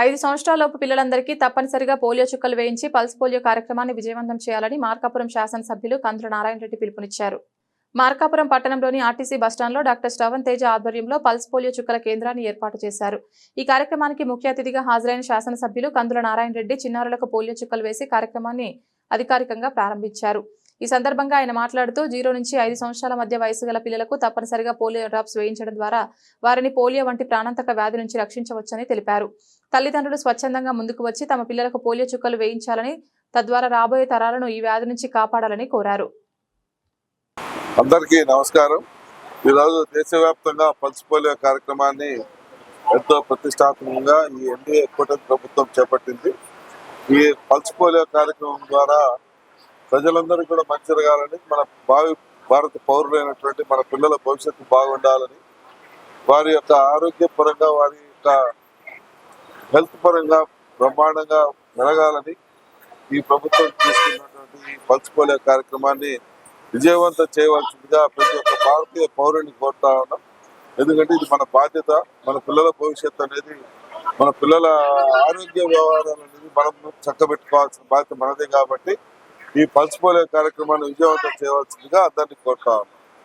5 సంవత్సరాలలోపు పిల్లలందరికీ తప్పనిసరిగా పోలియో చుక్కలు వేయించి పల్స్ పోలియో కార్యక్రమాన్ని విజయవంతం చేయాలని మార్కాపురం శాసనసభ్యులు కందుల నారాయణ రెడ్డి పిలుపునిచ్చారు. మార్కాపురం పట్టణంలోని ఆర్టీసీ బస్టాండ్లో డాక్టర్ శ్రవణ్ తేజ ఆధ్వర్యంలో పల్స్ పోలియో చుక్కల కేంద్రాన్ని ఏర్పాటు చేశారు. ఈ కార్యక్రమానికి ముఖ్య అతిథిగా హాజరైన శాసనసభ్యులు కందుల నారాయణ రెడ్డి చిన్నారులకు పోలియో చుక్కలు వేసి కార్యక్రమాన్ని అధికారికంగా ప్రారంభించారు. ఈ సందర్భంగా ఆయన మాట్లాడుతూ 0 నుంచి 5 సంవత్సరాల మధ్య వయసు గల పిల్లలకు తప్పనిసరిగా పోలియో డ్రాప్స్ వేయించడం ద్వారా వారిని పోలియో వంటి ప్రాణాంతక వ్యాధి నుంచి రక్షించవచ్చని తెలిపారు. తల్లిదండ్రులు స్వచ్ఛందంగా ముందుకు వచ్చి తమ పిల్లలకు పోలియో చుక్కలు వేయించాలని, తద్వారా రాబోయే తరాలను ఈ వ్యాధి నుంచి కాపాడాలని కోరారు. అందరికీ నమస్కారం. ఈరోజు దేశవ్యాప్తంగా పల్స్ పోలియో కార్యక్రమాన్ని ఎంతో ప్రతిష్టాత్మకంగా ఈ ఎన్డీఏ కూటమి ప్రభుత్వం చేపట్టింది. ఈ పల్స్ పోలియో కార్యక్రమం ద్వారా ప్రజలందరూ కూడా మంచి జరగాలని, మన భారత పౌరులైనటువంటి మన పిల్లల భవిష్యత్తు బాగుండాలని, వారి యొక్క ఆరోగ్యపరంగా వారి యొక్క హెల్త్ పరంగా బ్రహ్మాండంగా మెరగాలని ఈ ప్రభుత్వం తీసుకున్నటువంటి ఈ పల్స్ పోలియో కార్యక్రమాన్ని విజయవంతం చేయవలసిందిగా ప్రతి ఒక్క భారతీయ పౌరుని కోరుతా ఉన్నాం. ఎందుకంటే ఇది మన బాధ్యత. మన పిల్లల భవిష్యత్తు అనేది, మన పిల్లల ఆరోగ్య వ్యవహారాలు అనేది మనం చక్కబెట్టుకోవాల్సిన బాధ్యత మనదే. కాబట్టి ఈ పల్స్ పోలియో కార్యక్రమాన్ని విజయవంతం చేయవలసిందిగా అందరినీ కోరుతా ఉన్నాం.